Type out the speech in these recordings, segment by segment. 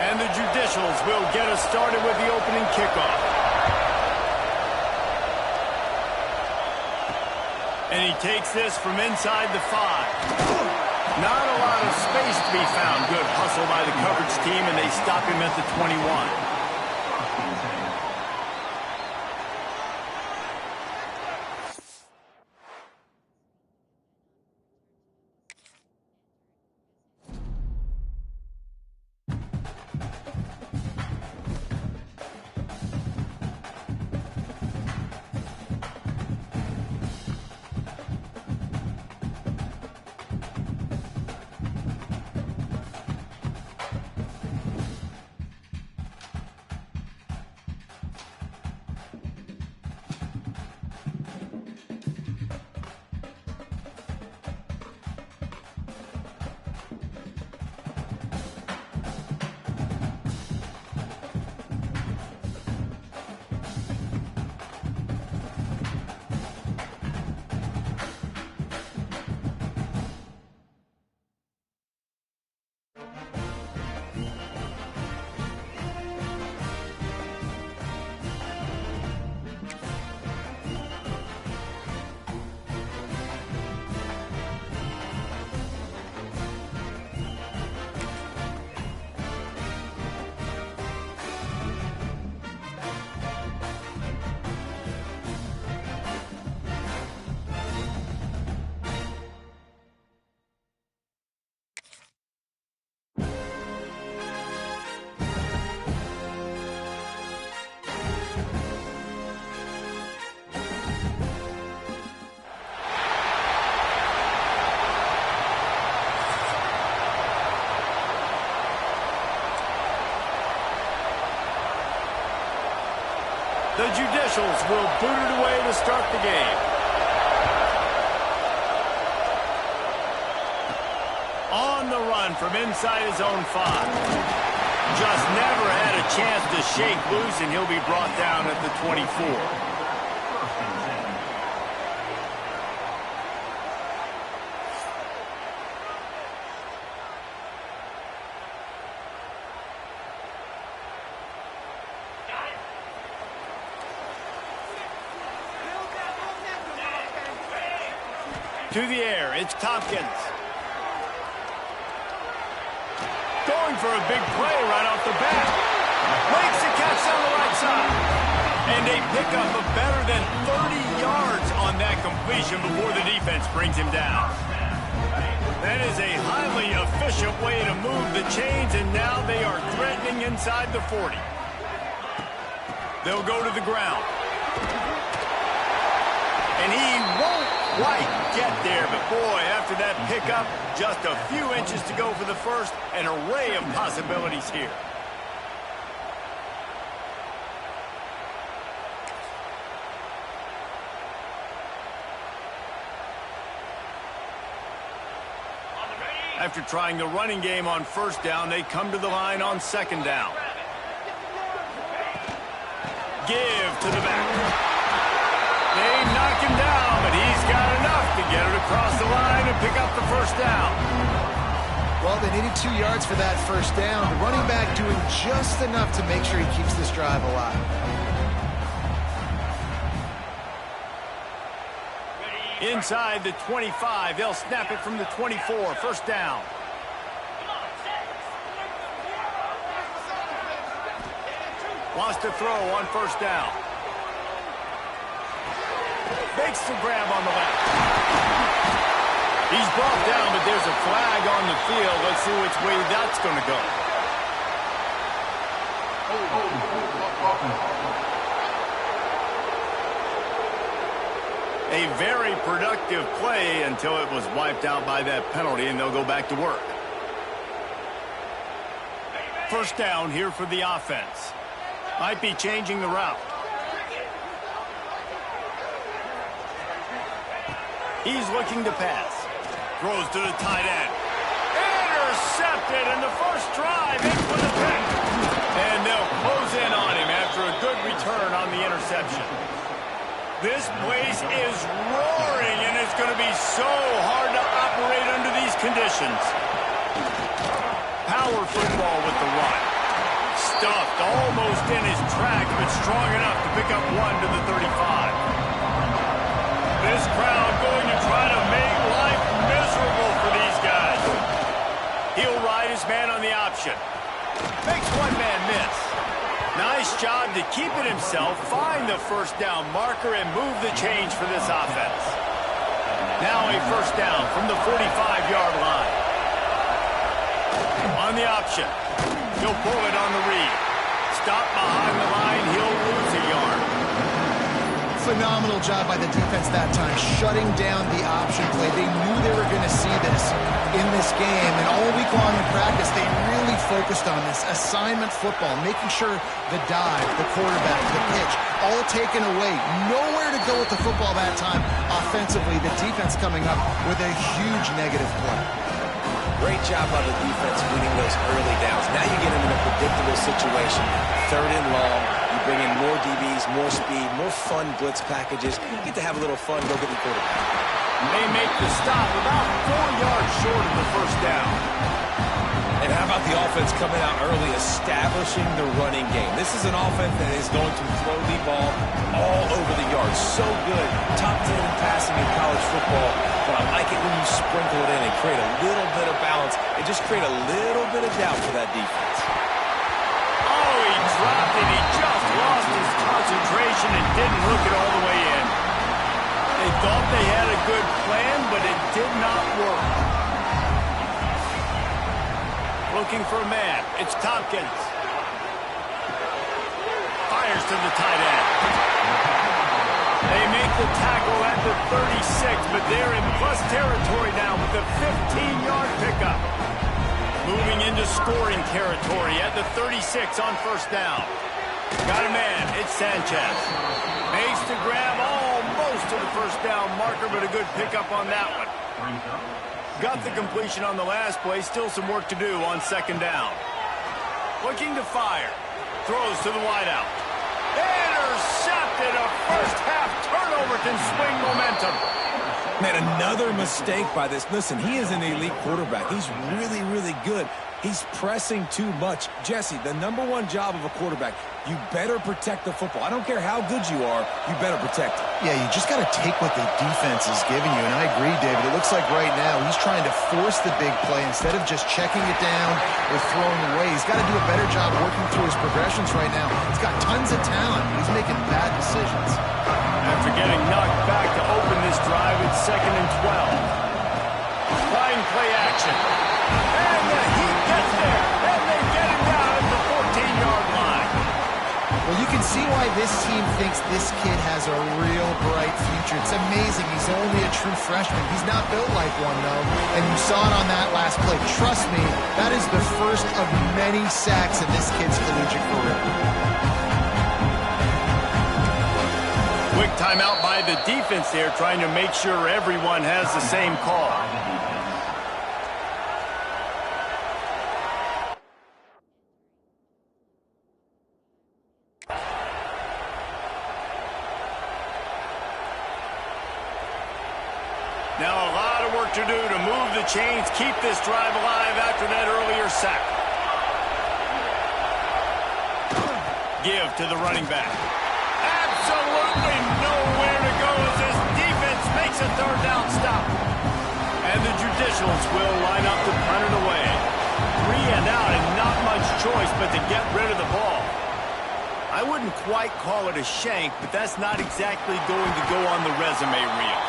And the Judicials will get us started with the opening kickoff. And he takes this from inside the 5. Not a lot of space to be found. Good hustle by the coverage team, and they stop him at the 21. The Judicials will boot it away to start the game. On the run from inside his own 5. Just never had a chance to shake loose, and he'll be brought down at the 24. To the air, it's Tompkins. Going for a big play right off the bat. Makes the catch on the right side. And they pick up a better than 30 yards on that completion before the defense brings him down. That is a highly efficient way to move the chains, and now they are threatening inside the 40. They'll go to the ground. And he won't quite get there, but boy, after that pickup, just a few inches to go for the first, an array of possibilities here. After trying the running game on first down, they come to the line on second down. Give to the back. They knock him down, but he's got enough to get it across the line and pick up the first down. Well, they needed 2 yards for that first down. The running back doing just enough to make sure he keeps this drive alive. Inside the 25, they'll snap it from the 24, first down. Wants to throw on first down. Makes the grab on the left. He's brought down, but there's a flag on the field. Let's see which way that's going to go. A very productive play until it was wiped out by that penalty, and they'll go back to work. First down here for the offense. Might be changing the route. He's looking to pass. Throws to the tight end. Intercepted in the first drive. In for the pick. And they'll close in on him after a good return on the interception. This place is roaring, and it's going to be so hard to operate under these conditions. Power football with the run. Stuffed almost in his tracks, but strong enough to pick up one to the 35. This crowd going to try to make life miserable for these guys. He'll ride his man on the option. Makes one man miss. Nice job to keep it himself, find the first down marker, and move the change for this offense. Now a first down from the 45-yard line. On the option. He'll pull it on the read. Stop behind the line. He'll lose a yard. Phenomenal job by the defense that time, shutting down the option play. They knew they were going to see this in this game, and all week long in practice, they really focused on this assignment football, making sure the dive, the quarterback, the pitch, all taken away. Nowhere to go with the football that time. Offensively, the defense coming up with a huge negative play. Great job by the defense winning those early downs. Now you get them in a predictable situation. 3rd and long. You bring in more DBs, more speed, more fun blitz packages. You get to have a little fun. Go get the quarterback. They make the stop about 4 yards short of the first down. And how about the offense coming out early, establishing the running game? This is an offense that is going to throw the ball all over the yard. So good. Top 10 in passing in college football. But I like it when you sprinkle it in and create a little bit of balance and just create a little bit of doubt for that defense. Oh, he dropped it. He just lost his concentration and didn't hook it all the way in. They thought they had a good plan, but it did not work. Looking for a man. It's Tompkins. Fires to the tight end. They make the tackle at the 36, but they're in plus territory now with a 15-yard pickup. Moving into scoring territory at the 36 on first down. Got a man. It's Sanchez. Makes the grab almost to the first down marker, but a good pickup on that one. Got the completion on the last play. Still some work to do on second down. Looking to fire. Throws to the wideout. Intercepted. A first-half turnover can swing momentum. Man, another mistake by this. Listen, he is an elite quarterback. He's really, really good. He's pressing too much. Jesse, the #1 job of a quarterback, you better protect the football. I don't care how good you are, you better protect it. Yeah, you just got to take what the defense is giving you, and I agree, David. It looks like right now he's trying to force the big play instead of just checking it down or throwing away. He's got to do a better job working through his progressions right now. He's got tons of talent, but he's making bad decisions. After getting knocked back to open this drive, it's 2nd and 12. Flying play action. And the Heat gets there, and they get him down at the 14-yard line. Well, you can see why this team thinks this kid has a real bright future. It's amazing. He's only a true freshman. He's not built like one, though, and you saw it on that last play. Trust me, that is the first of many sacks in this kid's collegiate career. Quick timeout by the defense there, trying to make sure everyone has the same call. Now a lot of work to do to move the chains, keep this drive alive after that earlier sack. Give to the running back. Absolutely nowhere to go as this defense makes a 3rd down stop. And the Judicials will line up to punt it away. 3 and out and not much choice but to get rid of the ball. I wouldn't quite call it a shank, but that's not exactly going to go on the resume reel.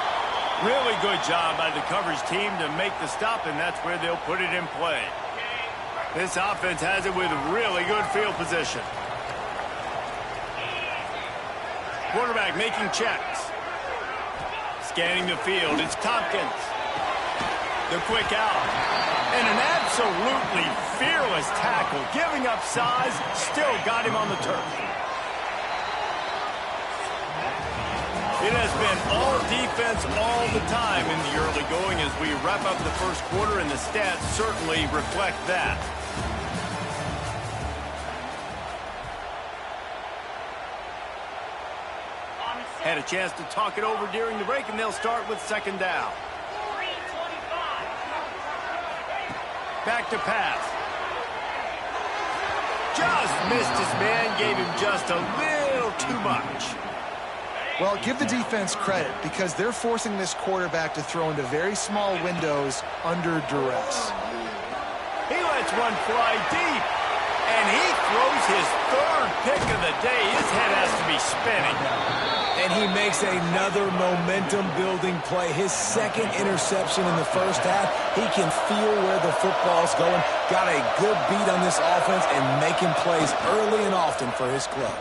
Really good job by the coverage team to make the stop, and that's where they'll put it in play. This offense has it with really good field position. Quarterback making checks. Scanning the field, it's Tompkins. The quick out. And an absolutely fearless tackle. Giving up size, still got him on the turf. It has been all defense all the time in the early going as we wrap up the first quarter, and the stats certainly reflect that. Had a chance to talk it over during the break, and they'll start with second down. Back to pass. Just missed his man, gave him just a little too much. Well, give the defense credit because they're forcing this quarterback to throw into very small windows under duress. He lets one fly deep, and he throws his third pick of the day. His head has to be spinning. And he makes another momentum-building play. His second interception in the first half. He can feel where the football's going. Got a good beat on this offense and making plays early and often for his club.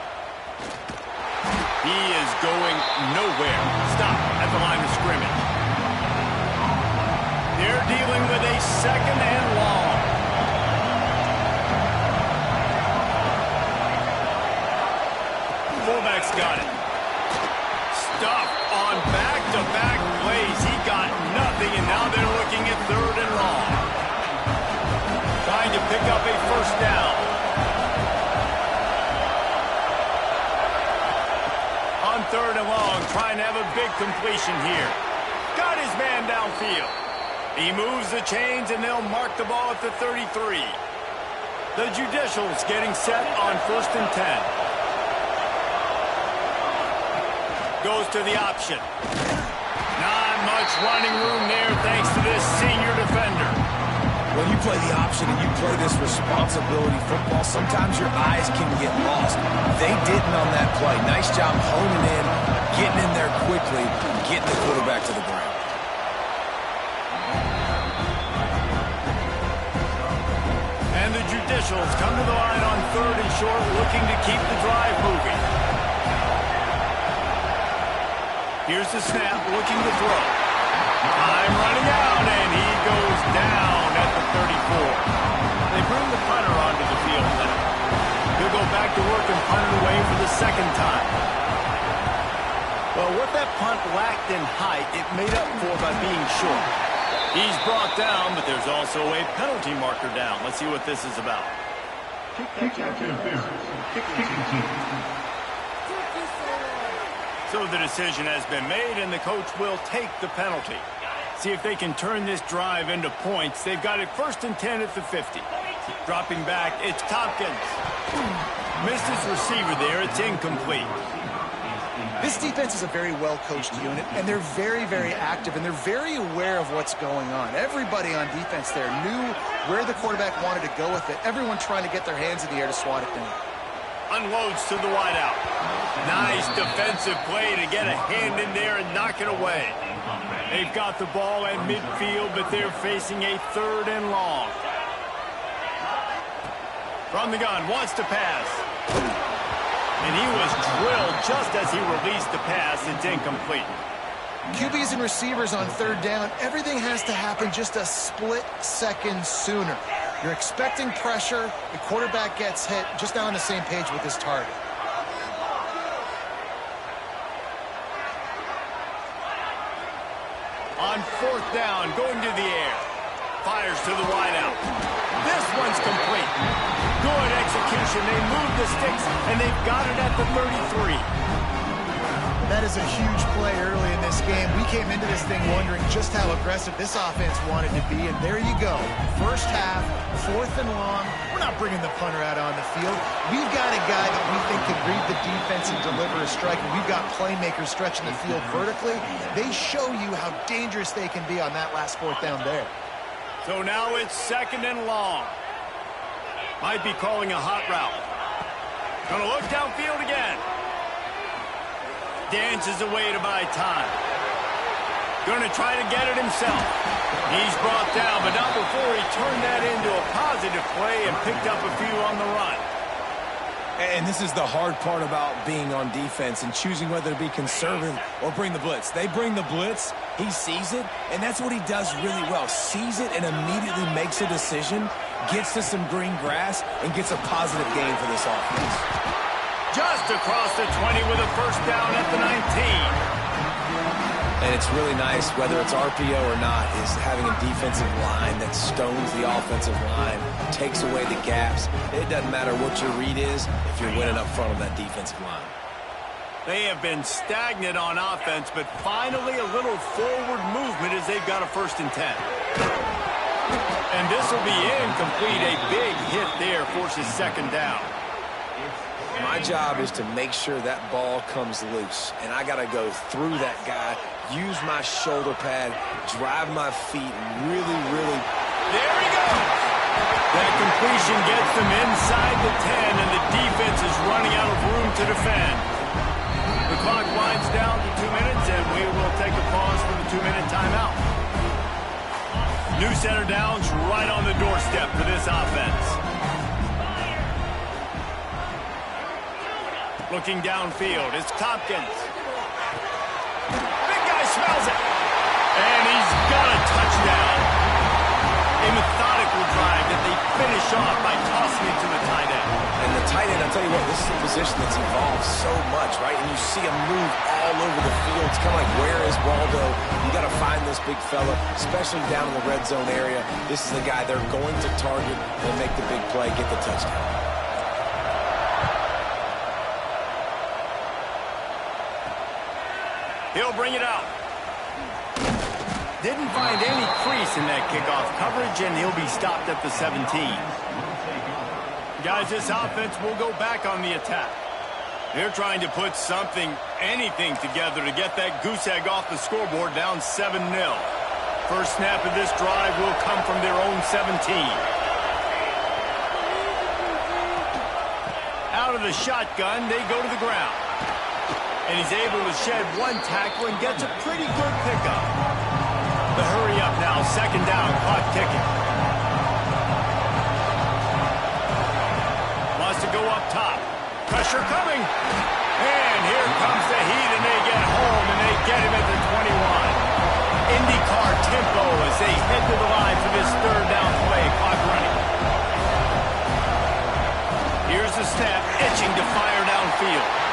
He is going nowhere. Stop at the line of scrimmage. They're dealing with a second and long. Fullback's got it. Stuffed on back-to-back plays. He got nothing, and now they're looking at third and long. Trying to pick up a first down. On third and long, trying to have a big completion here. Got his man downfield. He moves the chains, and they'll mark the ball at the 33. The Judicials getting set on 1st and 10. Goes to the option. Not much running room there thanks to this senior defender. When you play the option and you play this responsibility football, sometimes your eyes can get lost. They didn't on that play. Nice job honing in, getting in there quickly, getting the quarterback to the ground. And the Judicials come to the line on 3rd and short, looking to keep the drive moving. Here's the snap, looking to throw. Time running out, and he goes down at the 34. They bring the punter onto the field now. He'll go back to work and punt it away for the second time. Well, what that punt lacked in height, it made up for by being short. He's brought down, but there's also a penalty marker down. Let's see what this is about. So the decision has been made, and the coach will take the penalty. See if they can turn this drive into points. They've got it 1st and 10 at the 50. Dropping back, it's Tompkins. Missed his receiver there. It's incomplete. This defense is a very well-coached unit, and they're very, very active, and they're very aware of what's going on. Everybody on defense there knew where the quarterback wanted to go with it. Everyone trying to get their hands in the air to swat it down. Unloads to the wideout. Nice defensive play to get a hand in there and knock it away. They've got the ball at midfield, but they're facing a 3rd and long. From the gun, wants to pass. And he was drilled just as he released the pass. It's incomplete. QBs and receivers on 3rd down, everything has to happen just a split second sooner. You're expecting pressure, the quarterback gets hit, just not on the same page with his target. On 4th down, going to the air. Fires to the wideout. This one's complete. Good execution. They move the sticks, and they've got it at the 33. That is a huge play early in this game. We came into this thing wondering just how aggressive this offense wanted to be, and there you go. First half, 4th and long. We're not bringing the punter out on the field. We've got a guy that we think can read the defense and deliver a strike, and we've got playmakers stretching the field vertically. They show you how dangerous they can be on that last 4th down there. So now it's 2nd and long. Might be calling a hot route. Gonna look downfield again. Dances away to buy time. Gonna try to get it himself. He's brought down, but not before he turned that into a positive play and picked up a few on the run. And this is the hard part about being on defense and choosing whether to be conservative or bring the blitz. They bring the blitz, he sees it, and that's what he does really well. Sees it and immediately makes a decision, gets to some green grass, and gets a positive gain for this offense. Just across the 20 with a first down at the 19. And it's really nice, whether it's RPO or not, is having a defensive line that stones the offensive line, takes away the gaps. It doesn't matter what your read is if you're winning up front on that defensive line. They have been stagnant on offense, but finally a little forward movement as they've got a 1st and 10. And this will be incomplete. A big hit there forces second down. My job is to make sure that ball comes loose, and I got to go through that guy, use my shoulder pad, drive my feet, and really... There he goes! That completion gets them inside the 10, and the defense is running out of room to defend. The clock winds down to 2 minutes, and we will take a pause for the 2-minute timeout. New center downs right on the doorstep for this offense. Looking downfield, it's Tompkins. Big guy smells it. And he's got a touchdown. A methodical drive that they finish off by tossing it to the tight end. And the tight end, I'll tell you what, this is a position that's evolved so much, right? And you see him move all over the field. It's kind of like, where is Waldo? You got to find this big fella, especially down in the red zone area. This is the guy they're going to target and make the big play, get the touchdown. He'll bring it out. Didn't find any crease in that kickoff coverage, and he'll be stopped at the 17. Guys, this offense will go back on the attack. They're trying to put something, anything together to get that goose egg off the scoreboard down 7-0. First snap of this drive will come from their own 17. Out of the shotgun, they go to the ground. And he's able to shed one tackle and gets a pretty good pickup. The hurry up now, second down, clock ticking. Wants to go up top. Pressure coming. And here comes the heat, and they get home, and they get him at the 21. IndyCar tempo as they head to the line for this third down play, clock running. Here's the snap, itching to fire downfield.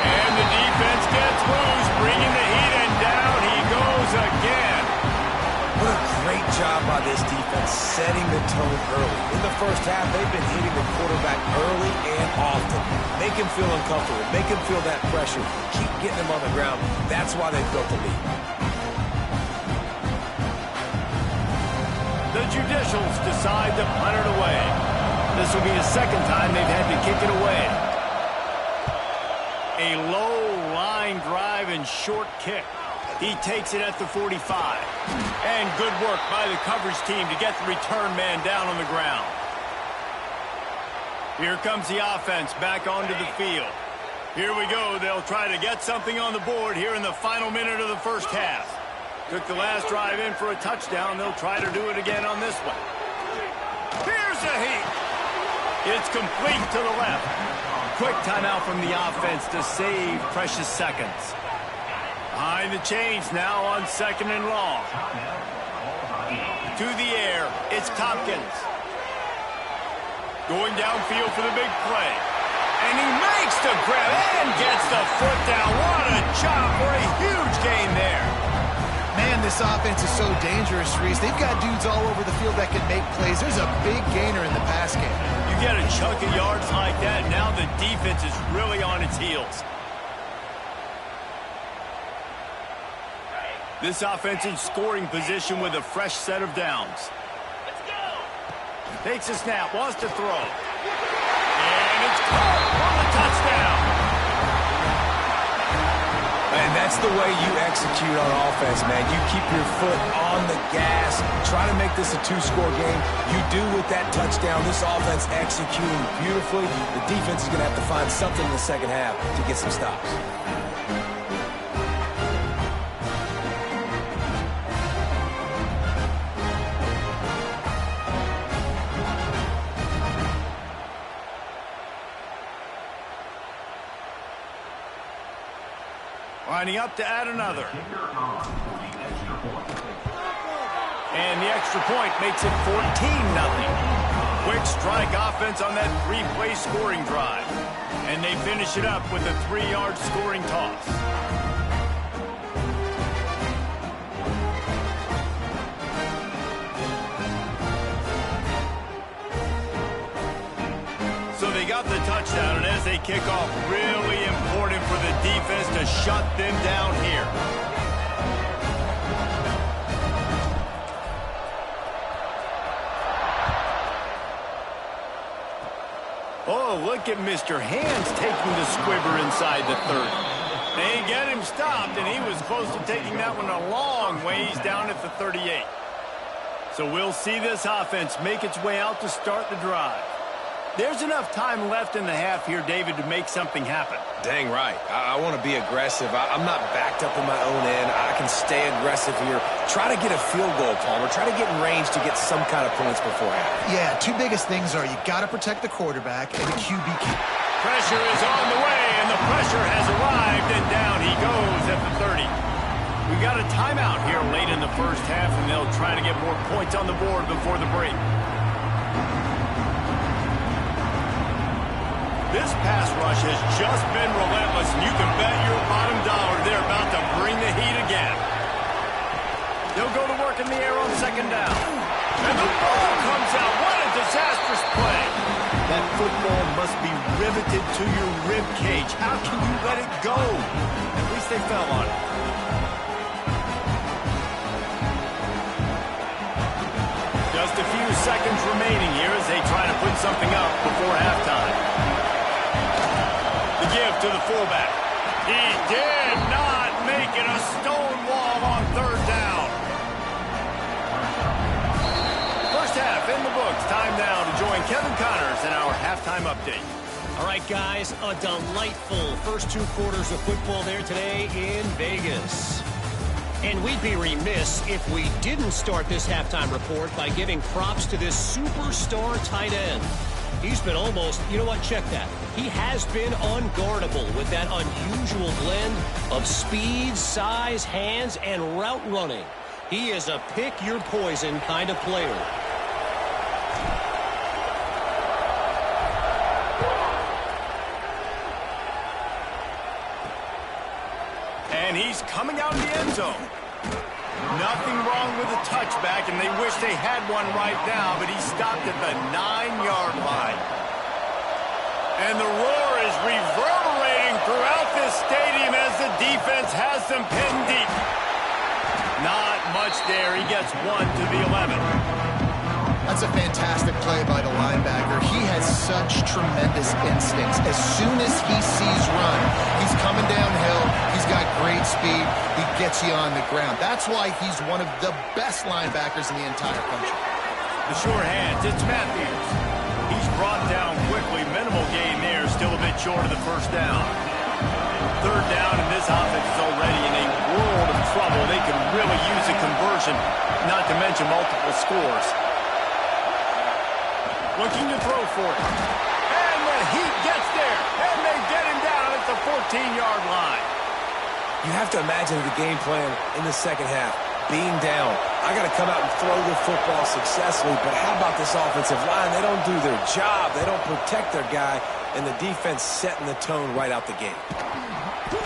And the defense gets loose, bringing the heat, and down he goes again. What a great job by this defense, setting the tone early. In the first half, they've been hitting the quarterback early and often. Make him feel uncomfortable, make him feel that pressure, keep getting him on the ground. That's why they built the lead. The Judicials decide to punt it away. This will be the second time they've had to kick it away. A low line drive and short kick. He takes it at the 45. And good work by the coverage team to get the return man down on the ground. Here comes the offense back onto the field. Here we go. They'll try to get something on the board here in the final minute of the first half. Took the last drive in for a touchdown. They'll try to do it again on this one. Here's the heat. It's complete to the left. Quick timeout from the offense to save precious seconds. Behind the chains now on second and long. To the air, it's Tompkins. Going downfield for the big play. And he makes the grab and gets the foot down. What a job for a huge gain there. Man, this offense is so dangerous, Reese. They've got dudes all over the field that can make plays. There's a big gainer in the pass game. You get a chunk of yards like that, now the defense is really on its heels. This offense in scoring position with a fresh set of downs. Let's go. Takes a snap, wants to throw. And it's caught for the touchdown. And that's the way you execute on offense, man. You keep your foot on the gas. Try to make this a two-score game. You do with that touchdown. This offense executing beautifully. The defense is going to have to find something in the second half to get some stops. Lining up to add another. And the extra point makes it 14-0. Quick strike offense on that three-play scoring drive. And they finish it up with a 3-yard scoring toss. So they got the touchdown, and as they kick off, really important for the defense to shut them down here. Oh, look at Mr. Hands taking the squibber inside the 30. They get him stopped, and he was close to taking that one a long ways down at the 38. So we'll see this offense make its way out to start the drive. There's enough time left in the half here, David, to make something happen. Dang right. I want to be aggressive. I'm not backed up in my own end. I can stay aggressive here. Try to get a field goal, Palmer. Try to get in range to get some kind of points before half. Yeah, two biggest things are you got to protect the quarterback and the QB. Pressure is on the way, and the pressure has arrived, and down he goes at the 30. We got a timeout here late in the first half, and they'll try to get more points on the board before the break. This pass rush has just been relentless, and you can bet your bottom dollar they're about to bring the heat again. They'll go to work in the air on second down. And the ball comes out. What a disastrous play. That football must be riveted to your rib cage. How can you let it go? At least they fell on it. Just a few seconds remaining here as they try to put something up before halftime. The give to the fullback. He did not make it a stone wall on third down. First half in the books. Time now to join Kevin Connors in our halftime update. All right, guys, a delightful first two quarters of football there today in Vegas. And we'd be remiss if we didn't start this halftime report by giving props to this superstar tight end. He's been almost, you know what, check that. He has been unguardable with that unusual blend of speed, size, hands, and route running. He is a pick-your-poison kind of player. And he's coming out of the end zone. Nothing wrong with a touchback, and they wish they had one right now, but he stopped at the 9-yard line. And the roar is reverberating throughout this stadium as the defense has them pinned deep. Not much there. He gets one to the 11. That's a fantastic play by the linebacker. He has such tremendous instincts. As soon as he sees run, he's coming downhill. He's got great speed. He gets you on the ground. That's why he's one of the best linebackers in the entire country. The sure hands, it's Matthews. He's brought down quickly. Minimal gain there, still a bit short of the first down. Third down, and this offense is already in a world of trouble. They can really use a conversion, not to mention multiple scores. Looking to throw for it. And the heat gets there, and they get him down at the 14-yard line. You have to imagine the game plan in the second half. Being down, I got to come out and throw the football successfully, but how about this offensive line? They don't do their job. They don't protect their guy, and the defense setting the tone right out the gate.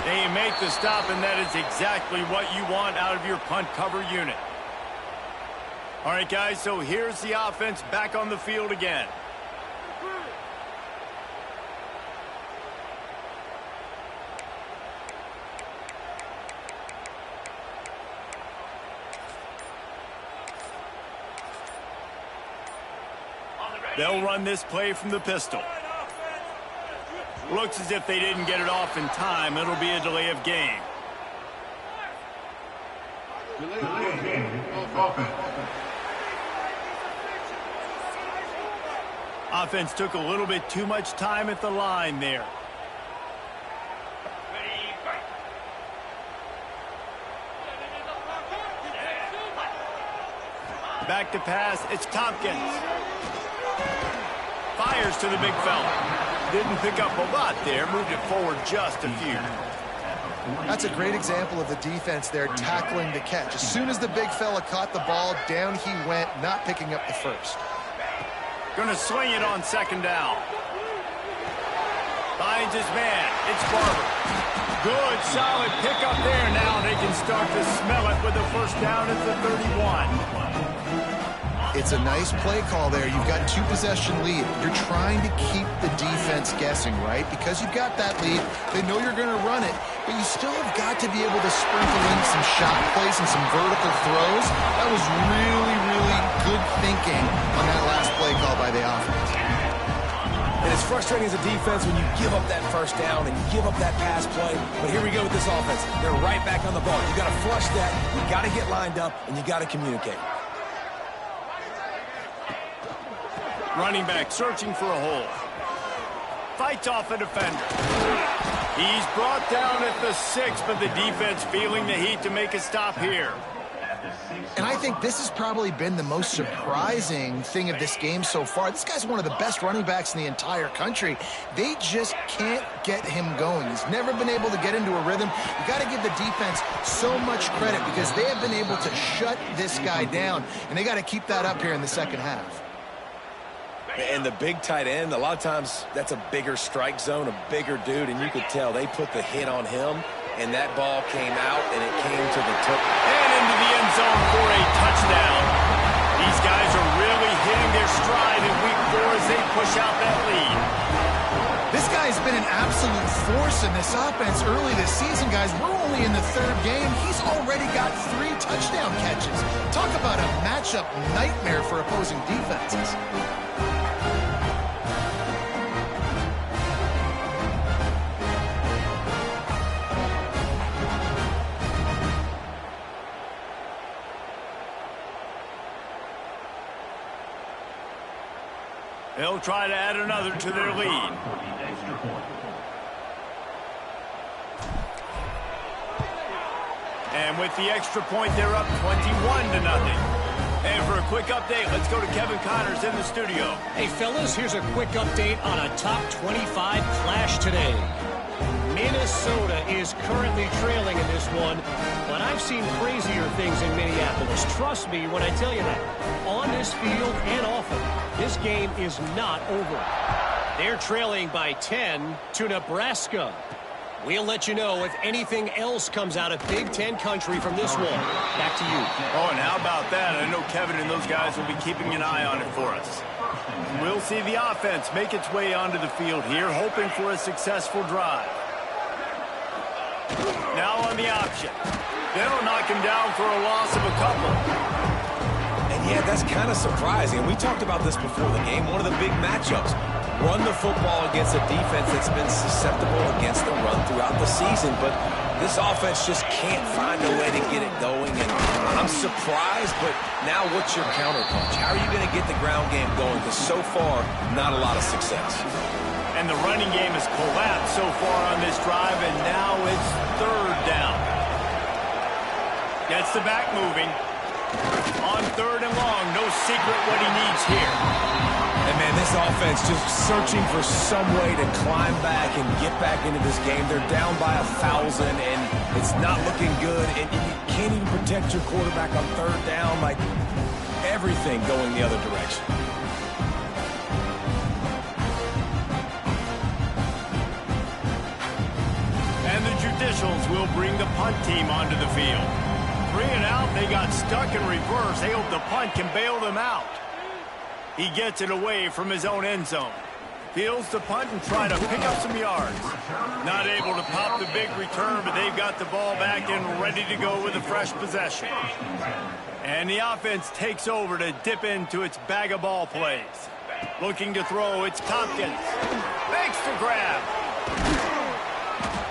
They make the stop, and that is exactly what you want out of your punt cover unit. All right, guys, so here's the offense back on the field again. They'll run this play from the pistol. Looks as if they didn't get it off in time. It'll be a delay of game. Offense took a little bit too much time at the line there. Back to pass, it's Tompkins. Fires to the big fella. Didn't pick up a lot there, moved it forward just a few. That's a great example of the defense there tackling the catch. As soon as the big fella caught the ball, down he went, not picking up the first. Going to swing it on second down. Finds his man. It's Barber. Good, solid pickup there. Now they can start to smell it with the first down at the 31. It's a nice play call there. You've got two-possession lead. You're trying to keep the defense guessing, right? Because you've got that lead. They know you're going to run it, but you still have got to be able to sprinkle in some shot plays and some vertical throws. That was really, really good thinking on that last play call by the offense. And it's frustrating as a defense when you give up that first down and you give up that pass play. But here we go with this offense. They're right back on the ball. You got to flush that. You got to get lined up, and you got to communicate. Running back searching for a hole. Fights off a defender. He's brought down at the 6, but the defense feeling the heat to make a stop here. And I think this has probably been the most surprising thing of this game so far. This guy's one of the best running backs in the entire country. They just can't get him going. He's never been able to get into a rhythm. You got to give the defense so much credit because they have been able to shut this guy down, and they got to keep that up here in the second half. And the big tight end, a lot of times that's a bigger strike zone, a bigger dude, and you could tell they put the hit on him, and that ball came out, and it came to the toe. And into the end zone for a touchdown. These guys are really hitting their stride in week 4 as they push out that lead. This guy's been an absolute force in this offense early this season, guys. We're only in the 3rd game. He's already got 3 touchdown catches. Talk about a matchup nightmare for opposing defenses. They'll try to add another to their lead. And with the extra point, they're up 21-0. And for a quick update, let's go to Kevin Connors in the studio. Hey, fellas, here's a quick update on a top 25 clash today. Minnesota is currently trailing in this one, but I've seen crazier things in Minneapolis. Trust me when I tell you that. On this field and off it, this game is not over. They're trailing by 10 to Nebraska. We'll let you know if anything else comes out of Big Ten country from this one. Back to you. Oh, and how about that? I know Kevin and those guys will be keeping an eye on it for us. We'll see the offense make its way onto the field here, hoping for a successful drive. Now on the option. They'll knock him down for a loss of a couple. And yeah, that's kind of surprising. We talked about this before the game. One of the big matchups. Run the football against a defense that's been susceptible against the run throughout the season. But this offense just can't find a way to get it going. And I'm surprised, but now what's your counterpunch? How are you going to get the ground game going? Because so far, not a lot of success. And the running game has collapsed so far on this drive, and now it's 3rd down. Gets the back moving. On 3rd and long, no secret what he needs here. And, man, this offense just searching for some way to climb back and get back into this game. They're down by 1,000, and it's not looking good. And you can't even protect your quarterback on 3rd down. Like, everything going the other direction. And the Judicials will bring the punt team onto the field. 3 and out, they got stuck in reverse. They hope the punt can bail them out. He gets it away from his own end zone. Fields the punt and try to pick up some yards. Not able to pop the big return, but they've got the ball back and ready to go with a fresh possession. And the offense takes over to dip into its bag of ball plays. Looking to throw, it's Tompkins. Makes the grab.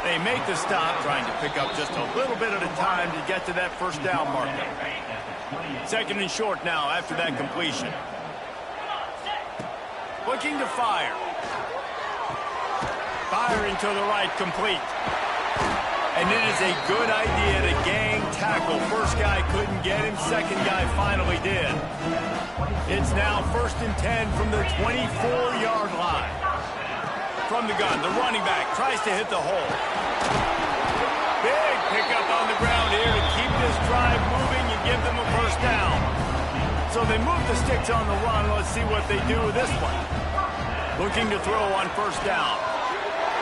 They make the stop, trying to pick up just a little bit at a time to get to that 1st down marker. 2nd and short now after that completion. Looking to fire. Firing to the right, complete. And it is a good idea to gang tackle. First guy couldn't get him, second guy finally did. It's now 1st and 10 from the 24-yard line. From the gun, the running back tries to hit the hole. Big pickup on the ground here to keep this drive moving and give them a 1st down. So they move the sticks on the run. Let's see what they do with this one. Looking to throw on 1st down.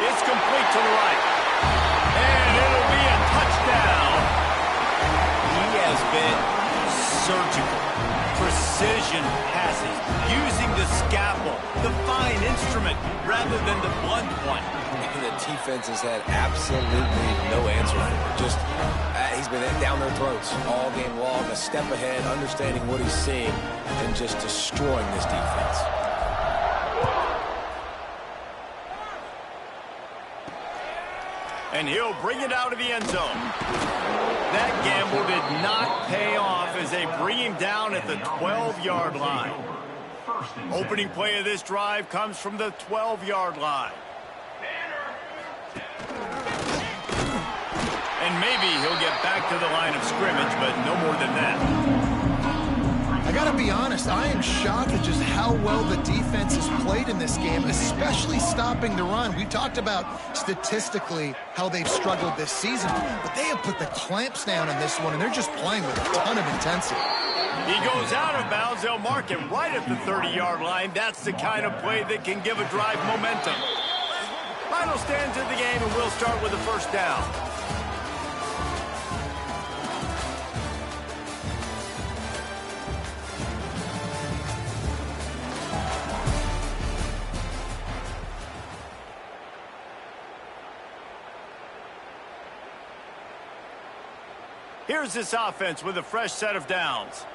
It's complete to the right. And it'll be a touchdown. He has been surgical. Precision passes. Using the scalpel, the fine instrument, rather than the blunt one. And the defense has had absolutely no answer for it. Just, he's been down their throats all game long, a step ahead, understanding what he's seeing, and just destroying this defense. And he'll bring it out of the end zone. That gamble did not pay off as they bring him down at the 12-yard line. Opening play of this drive comes from the 12-yard line. And maybe he'll get back to the line of scrimmage, but no more than that. I got to be honest, I am shocked at just how well the defense has played in this game, especially stopping the run. We talked about statistically how they've struggled this season, but they have put the clamps down in this one, and they're just playing with a ton of intensity. He goes out of bounds. They'll mark him right at the 30-yard line. That's the kind of play that can give a drive momentum. Final stands of the game, and we'll start with a first down. Here's this offense with a fresh set of downs.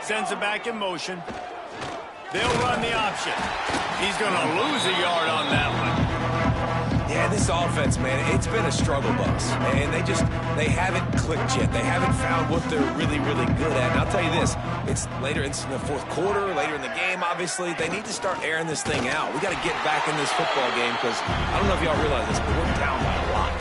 Sends it back in motion. They'll run the option. He's going to lose a yard on that one. Yeah, this offense, man, it's been a struggle bus. And they haven't clicked yet. They haven't found what they're really, really good at. And I'll tell you this, it's later in the fourth quarter, later in the game, obviously. They need to start airing this thing out. We got to get back in this football game because I don't know if y'all realize this, but we're down by a lot.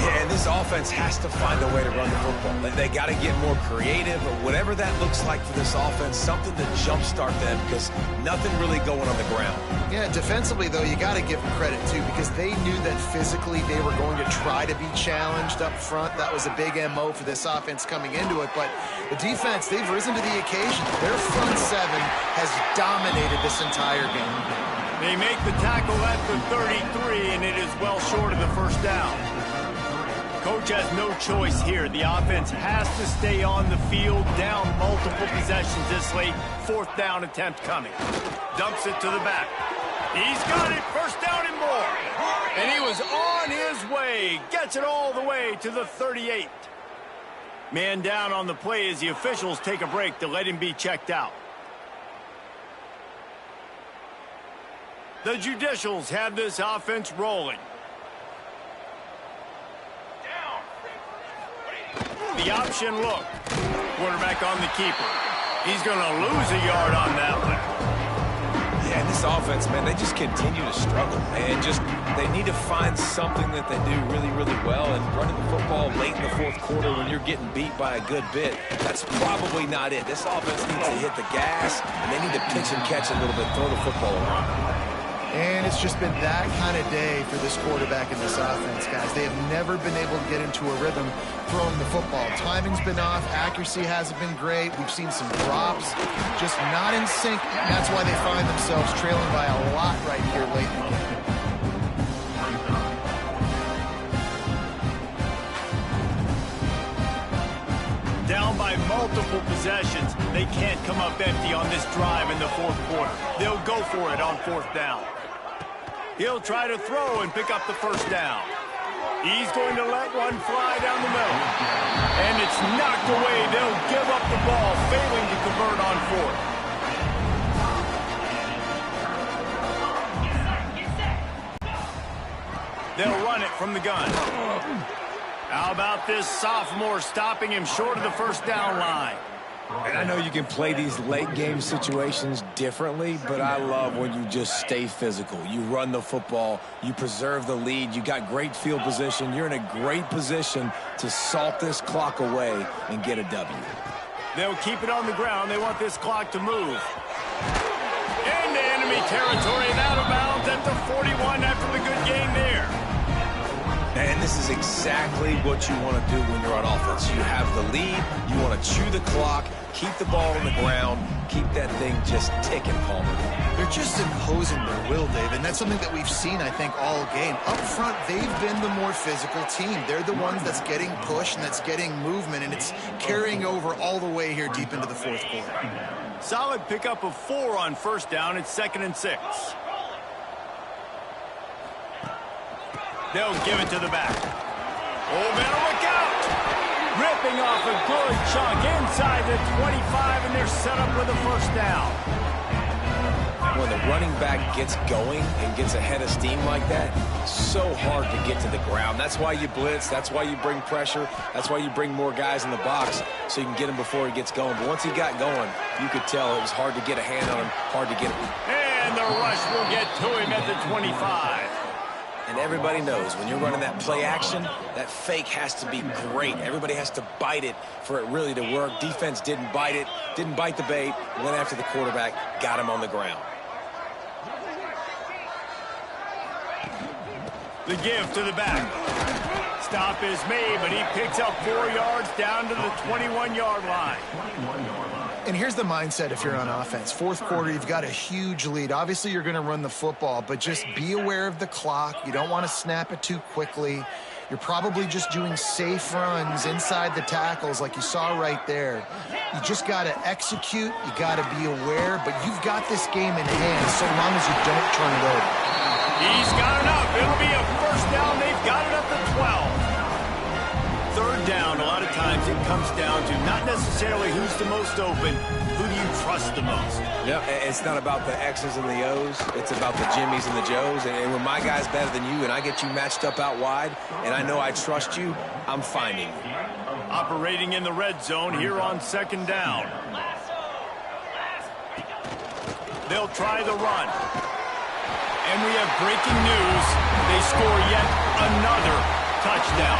Yeah, and this offense has to find a way to run the football. They got to get more creative, or whatever that looks like for this offense, something to jumpstart them because nothing really going on the ground. Yeah, defensively, though, you got to give them credit, too, because they knew that physically they were going to try to be challenged up front. That was a big MO for this offense coming into it. But the defense, they've risen to the occasion. Their front seven has dominated this entire game. They make the tackle at the 33, and it is well short of the first down. Coach has no choice here. The offense has to stay on the field, down multiple possessions this late. Fourth down attempt coming. Dumps it to the back. He's got it. First down and more. And he was on his way. Gets it all the way to the 38. Man down on the play as the officials take a break to let him be checked out. The Judicials have this offense rolling. The option look. Quarterback on the keeper. He's going to lose a yard on that one. Yeah, and this offense, man, they just continue to struggle. And they need to find something that they do really, really well. And running the football late in the fourth quarter when you're getting beat by a good bit, that's probably not it. This offense needs to hit the gas, and they need to pitch and catch a little bit, throw the football around. And it's just been that kind of day for this quarterback and this offense, guys. They have never been able to get into a rhythm throwing the football. Timing's been off. Accuracy hasn't been great. We've seen some drops, just not in sync. And that's why they find themselves trailing by a lot right here late in the game. Down by multiple possessions. They can't come up empty on this drive in the fourth quarter. They'll go for it on fourth down. He'll try to throw and pick up the first down. He's going to let one fly down the middle. And it's knocked away. They'll give up the ball, failing to convert on fourth. They'll run it from the gun. How about this sophomore stopping him short of the first down line? And I know you can play these late game situations differently, but I love when you just stay physical. You run the football, you preserve the lead, you got great field position, you're in a great position to salt this clock away and get a W. They'll keep it on the ground. They want this clock to move. Into enemy territory and out of bounds at the 41 after the good game there. And this is exactly what you want to do when you're on offense. You have the lead, you want to chew the clock, keep the ball on the ground, keep that thing just ticking, Palmer. They're just imposing their will, Dave, and that's something that we've seen, I think, all game. Up front, they've been the more physical team. They're the ones that's getting pushed and that's getting movement, and it's carrying over all the way here deep into the fourth quarter. Solid pickup of 4 on first down. It's 2nd and 6. They'll give it to the back. Oh, better look out! Ripping off a good chunk inside the 25, and they're set up with a first down. when the running back gets going and gets ahead of steam like that, so hard to get to the ground. That's why you blitz. That's why you bring pressure. That's why you bring more guys in the box so you can get him before he gets going. But once he got going, you could tell it was hard to get a hand on him, hard to get him. And the rush will get to him at the 25. And everybody knows when you're running that play action, that fake has to be great. Everybody has to bite it for it really to work. Defense didn't bite it, didn't bite the bait, went after the quarterback, got him on the ground. The give to the back. Stop is made, but he picks up 4 yards down to the 21-yard line. And here's the mindset if you're on offense. Fourth quarter, you've got a huge lead. Obviously, you're going to run the football, but just be aware of the clock. You don't want to snap it too quickly. You're probably just doing safe runs inside the tackles like you saw right there. You just got to execute. You got to be aware, but you've got this game in hand so long as you don't turn it over. He's got enough. It'll be a first down. They've got it up to 12. Third down, a lot of times it comes down to not necessarily who's the most open, who do you trust the most? Yep, it's not about the X's and the O's. It's about the Jimmies and the Joes. And when my guy's better than you and I get you matched up out wide and I know I trust you, I'm finding you. Operating in the red zone here on second down. They'll try the run. And we have breaking news. They score yet another touchdown.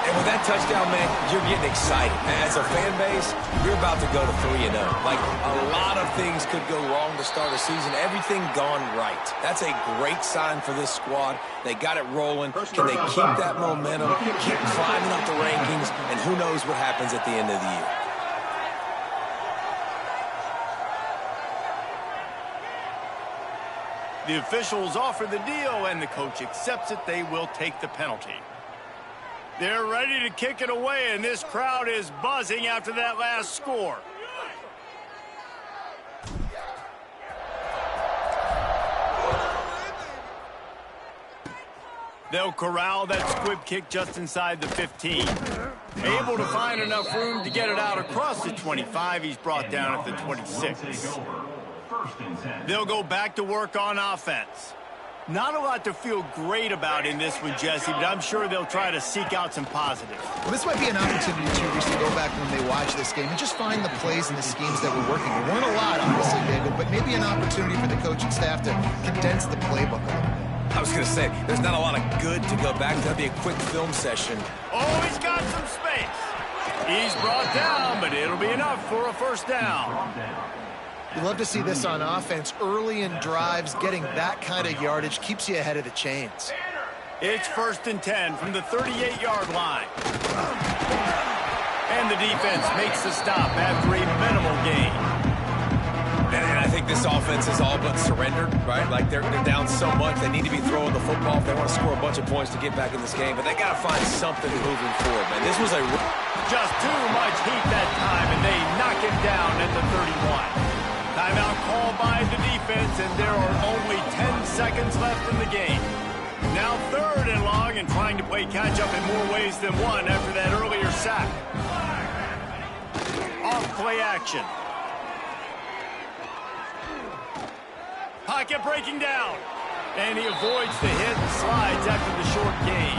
And with that touchdown, man, you're getting excited. As a fan base, you're about to go to 3-0. Like, a lot of things could go wrong to start a season. Everything gone right. That's a great sign for this squad. They got it rolling. Can they keep that momentum, keep climbing up the rankings, and who knows what happens at the end of the year. The officials offer the deal, and the coach accepts it. They will take the penalty. They're ready to kick it away, and this crowd is buzzing after that last score. They'll corral that squib kick just inside the 15. Able to find enough room to get it out across the 25. He's brought down at the 26. They'll go back to work on offense. Not a lot to feel great about in this one, Jesse, but I'm sure they'll try to seek out some positives. Well, this might be an opportunity, too, just to go back when they watch this game and just find the plays and the schemes that were working. There weren't a lot, obviously, David, but maybe an opportunity for the coaching staff to condense the playbook a little bit. I was going to say, there's not a lot of good to go back. That'd be a quick film session. Oh, he's got some space. He's brought down, but it'll be enough for a first down. You love to see this on offense. Early in drives, getting that kind of yardage keeps you ahead of the chains. It's 1st and 10 from the 38-yard line. And the defense makes the stop after a minimal gain. And I think this offense is all but surrendered, right? Like they're down so much, they need to be throwing the football if they want to score a bunch of points to get back in this game. But they got to find something moving forward, man. This was just too much heat that time, and they knock him down at the 31. Timeout called by the defense, and there are only 10 seconds left in the game. Now 3rd and long, and trying to play catch-up in more ways than one after that earlier sack. Off play action. Pocket breaking down. And he avoids the hit and slides after the short gain.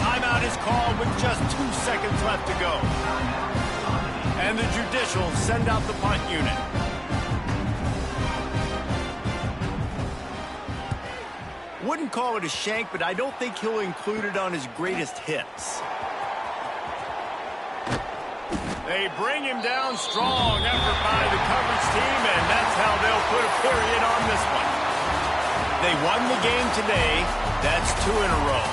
Timeout is called with just 2 seconds left to go. And the judicials send out the punt unit. Wouldn't call it a shank, but I don't think he'll include it on his greatest hits. They bring him down strong. Effort by the coverage team, and that's how they'll put a period on this one. They won the game today. That's 2 in a row.